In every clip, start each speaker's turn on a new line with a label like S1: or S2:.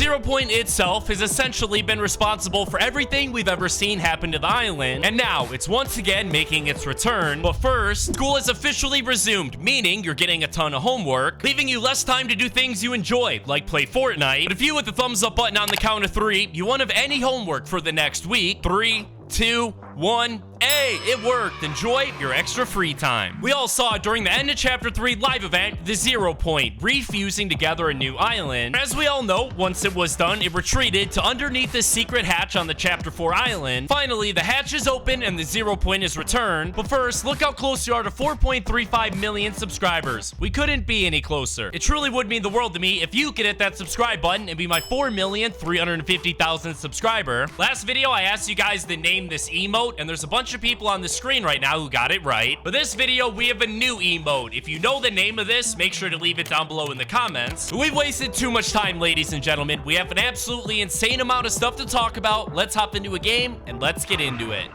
S1: Zero Point itself has essentially been responsible for everything we've ever seen happen to the island, and now it's once again making its return. But first, school has officially resumed, meaning you're getting a ton of homework, leaving you less time to do things you enjoy, like play Fortnite. But if you hit the thumbs up button on the count of 3, you won't have any homework for the next week. 3, 2, 1. Hey, it worked. Enjoy your extra free time. We all saw during the end of Chapter 3 live event, the Zero Point refusing to gather a new island. As we all know, once it was done, it retreated to underneath the secret hatch on the Chapter 4 island. Finally, the hatch is open and the Zero Point is returned. But first, look how close you are to 4.35 million subscribers. We couldn't be any closer. It truly would mean the world to me if you could hit that subscribe button and be my 4,350,000 subscriber. Last video, I asked you guys to name this emote, and there's a bunch of people on the screen right now who got it right. For this video, we have a new emote. If you know the name of this, make sure to leave it down below in the comments. But we've wasted too much time, ladies and gentlemen. We have an absolutely insane amount of stuff to talk about. Let's hop into a game and let's get into it.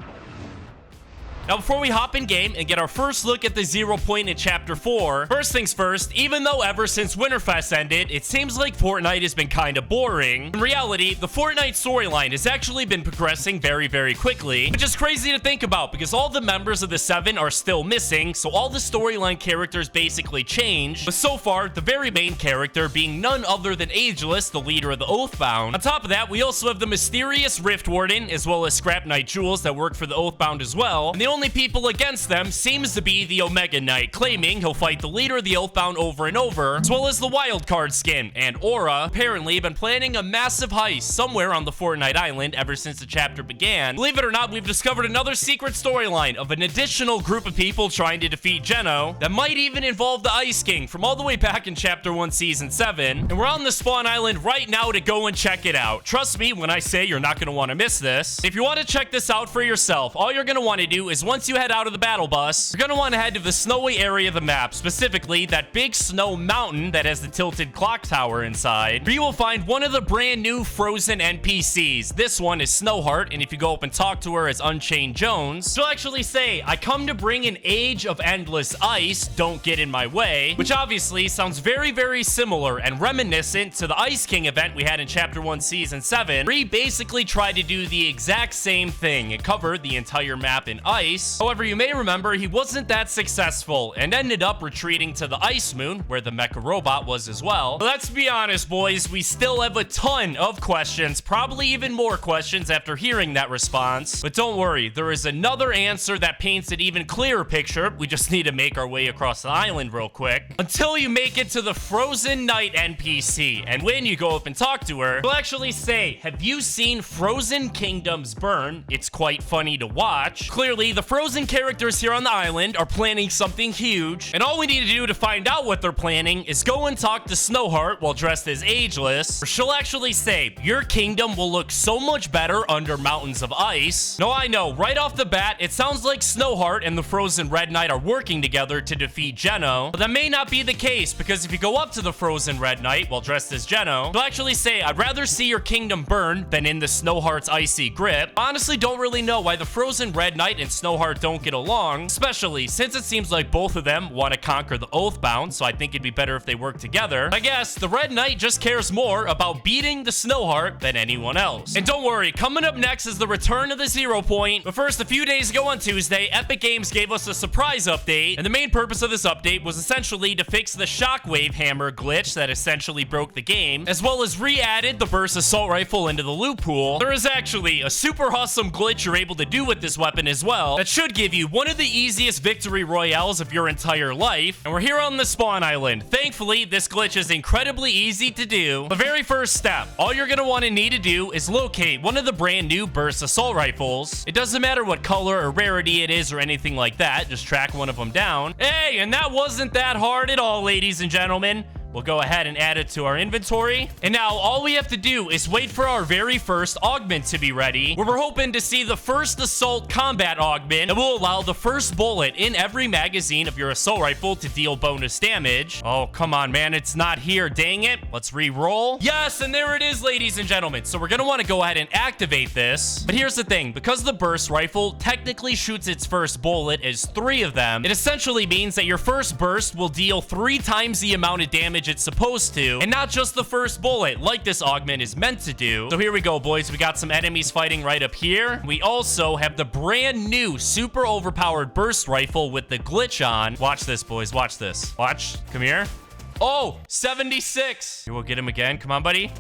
S1: Now, before we hop in game and get our first look at the Zero Point in Chapter 4, first things first, even though ever since Winterfest ended, it seems like Fortnite has been kind of boring. In reality, the Fortnite storyline has actually been progressing very, very quickly, which is crazy to think about because all the members of the 7 are still missing, so all the storyline characters basically changed. But so far, the very main character being none other than Ageless, the leader of the Oathbound. On top of that, we also have the mysterious Rift Warden, as well as Scrap Knight Jules that work for the Oathbound as well. And the only people against them seems to be the Omega Knight, claiming he'll fight the leader of the Oathbound over and over, as well as the wildcard skin. And Aura apparently been planning a massive heist somewhere on the Fortnite island ever since the chapter began. Believe it or not, we've discovered another secret storyline of an additional group of people trying to defeat Geno that might even involve the Ice King from all the way back in Chapter 1 Season 7. And we're on the spawn island right now to go and check it out. Trust me when I say you're not going to want to miss this. If you want to check this out for yourself, all you're going to want to do is once you head out of the battle bus, you're going to want to head to the snowy area of the map, specifically that big snow mountain that has the tilted clock tower inside, where you will find one of the brand new frozen NPCs. This one is Snowheart, and if you go up and talk to her as Unchained Jones, she'll actually say, "I come to bring an age of endless ice, don't get in my way," which obviously sounds very, very similar and reminiscent to the Ice King event we had in Chapter 1 Season 7, where he basically tried to do the exact same thing and covered the entire map in ice. However, you may remember he wasn't that successful and ended up retreating to the Ice Moon, where the mecha robot was as well. But let's be honest, boys, we still have a ton of questions, probably even more questions after hearing that response. But don't worry, there is another answer that paints an even clearer picture. We just need to make our way across the island real quick until you make it to the Frozen Knight NPC. And when you go up and talk to her, she'll actually say, "Have you seen Frozen Kingdoms Burn? It's quite funny to watch." Clearly, the Frozen characters here on the island are planning something huge, and all we need to do to find out what they're planning is go and talk to Snowheart while dressed as Ageless, where she'll actually say, "Your kingdom will look so much better under mountains of ice." No, I know, right off the bat, it sounds like Snowheart and the Frozen Red Knight are working together to defeat Geno, but that may not be the case, because if you go up to the Frozen Red Knight while dressed as Geno, she'll actually say, "I'd rather see your kingdom burn than in the Snowheart's icy grip." Honestly, don't really know why the Frozen Red Knight and Snowheart don't get along, especially since it seems like both of them want to conquer the Oathbound, so I think it'd be better if they work together. I guess the Red Knight just cares more about beating the Snowheart than anyone else. And don't worry, coming up next is the return of the Zero Point. But first, a few days ago on Tuesday, Epic Games gave us a surprise update, and the main purpose of this update was essentially to fix the Shockwave Hammer glitch that essentially broke the game, as well as re-added the Burst Assault Rifle into the loot pool. There is actually a super awesome glitch you're able to do with this weapon as well that should give you one of the easiest victory royales of your entire life. And we're here on the spawn island. Thankfully, this glitch is incredibly easy to do. The very first step, all you're gonna want to need to do is locate one of the brand new Burst Assault Rifles. It doesn't matter what color or rarity it is or anything like that, just track one of them down. Hey, and that wasn't that hard at all, ladies and gentlemen. We'll go ahead and add it to our inventory. And now all we have to do is wait for our very first augment to be ready, where we're hoping to see the first assault combat augment that will allow the first bullet in every magazine of your assault rifle to deal bonus damage. Oh, come on, man. It's not here. Dang it. Let's re-roll. Yes, and there it is, ladies and gentlemen. So we're going to want to go ahead and activate this. But here's the thing. Because the burst rifle technically shoots its first bullet as 3 of them, it essentially means that your first burst will deal 3 times the amount of damage damage it's supposed to, and not just the first bullet, like this augment is meant to do. So here we go, boys. We got some enemies fighting right up here. We also have the brand new super overpowered burst rifle with the glitch on. Watch this, boys. Watch this. Watch. Come here. Oh, 76. Here, we'll get him again. Come on, buddy.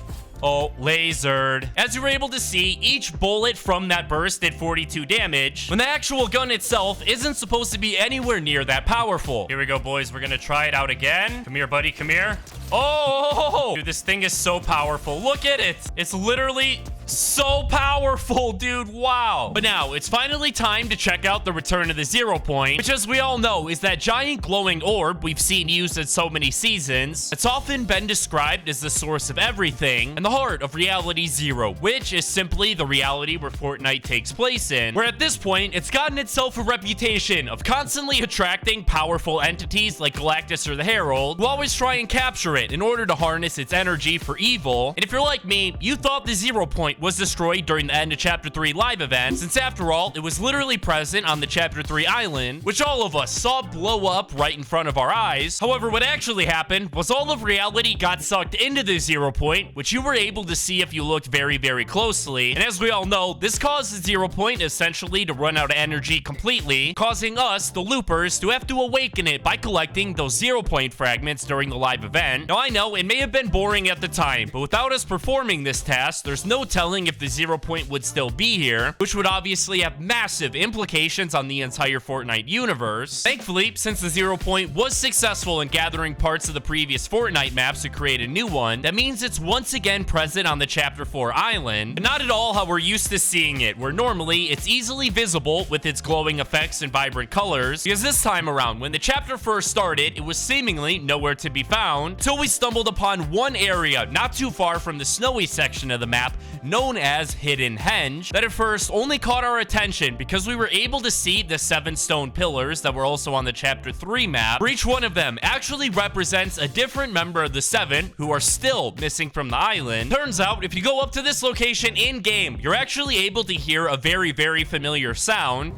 S1: Oh, lasered. As you were able to see, each bullet from that burst did 42 damage, when the actual gun itself isn't supposed to be anywhere near that powerful. Here we go, boys. We're gonna try it out again. Come here, buddy. Come here. Oh, dude, this thing is so powerful. Look at it. It's literally so powerful, dude. Wow. But now it's finally time to check out the return of the 0 point, which, as we all know, is that giant glowing orb we've seen used in so many seasons. It's often been described as the source of everything and the heart of reality 0, which is simply the reality where Fortnite takes place in, where at this point it's gotten itself a reputation of constantly attracting powerful entities like Galactus or the Herald, who always try and capture it in order to harness its energy for evil. And if you're like me, you thought the 0 point was destroyed during the end of Chapter 3 live event, since after all, it was literally present on the Chapter 3 island, which all of us saw blow up right in front of our eyes. However, what actually happened was all of reality got sucked into the 0 point, which you were able to see if you looked very, very closely. And as we all know, this caused the 0 point essentially to run out of energy completely, causing us, the loopers, to have to awaken it by collecting those 0 point fragments during the live event. Now, I know it may have been boring at the time, but without us performing this task, there's no telling if the 0 point would still be here, which would obviously have massive implications on the entire Fortnite universe. Thankfully, since the 0 point was successful in gathering parts of the previous Fortnite maps to create a new one, that means it's once again present on the Chapter 4 island, but not at all how we're used to seeing it, where normally it's easily visible with its glowing effects and vibrant colors, because this time around, when the chapter first started, it was seemingly nowhere to be found, till we stumbled upon one area not too far from the snowy section of the map, known as Hidden Henge, that at first only caught our attention because we were able to see the 7 stone pillars that were also on the Chapter 3 map, where each one of them actually represents a different member of the 7 who are still missing from the island. Turns out, if you go up to this location in-game, you're actually able to hear a very, very familiar sound,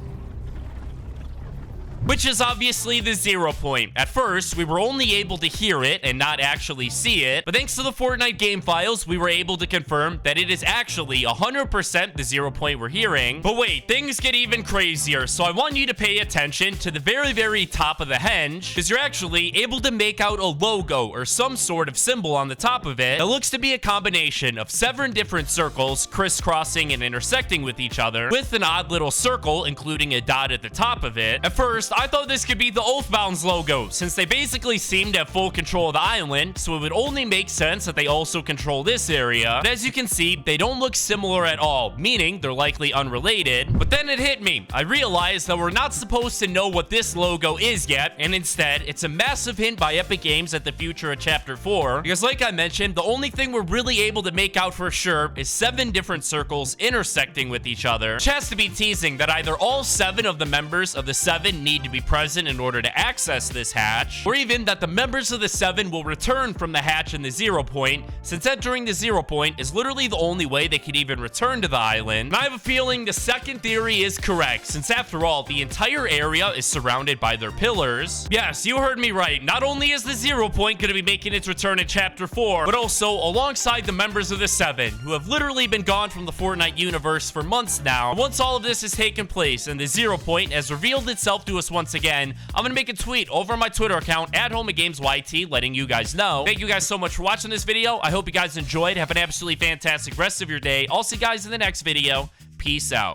S1: which is obviously the 0 point. At first, we were only able to hear it and not actually see it, but thanks to the Fortnite game files, we were able to confirm that it is actually 100% the 0 point we're hearing. But wait, things get even crazier, so I want you to pay attention to the very, very top of the henge, because you're actually able to make out a logo or some sort of symbol on the top of it that looks to be a combination of 7 different circles crisscrossing and intersecting with each other, with an odd little circle including a dot at the top of it. At first, I thought this could be the Oathbound's logo, since they basically seem to have full control of the island, so it would only make sense that they also control this area. But as you can see, they don't look similar at all, meaning they're likely unrelated. But then it hit me. I realized that we're not supposed to know what this logo is yet, and instead, it's a massive hint by Epic Games at the future of Chapter 4, because like I mentioned, the only thing we're really able to make out for sure is 7 different circles intersecting with each other, which has to be teasing that either all 7 of the members of the 7 need to be present in order to access this hatch, or even that the members of the 7 will return from the hatch in the 0 point, since entering the 0 point is literally the only way they could even return to the island. And I have a feeling the second theory is correct, since after all, the entire area is surrounded by their pillars. Yes, you heard me right. Not only is the 0 point going to be making its return in Chapter 4, but also alongside the members of the 7, who have literally been gone from the Fortnite universe for months now. Once all of this has taken place and the 0 point has revealed itself to us once again, I'm gonna make a tweet over my Twitter account at HomeGamesYT letting you guys know. Thank you guys so much for watching this video. I hope you guys enjoyed. Have an absolutely fantastic rest of your day. I'll see you guys in the next video. Peace out.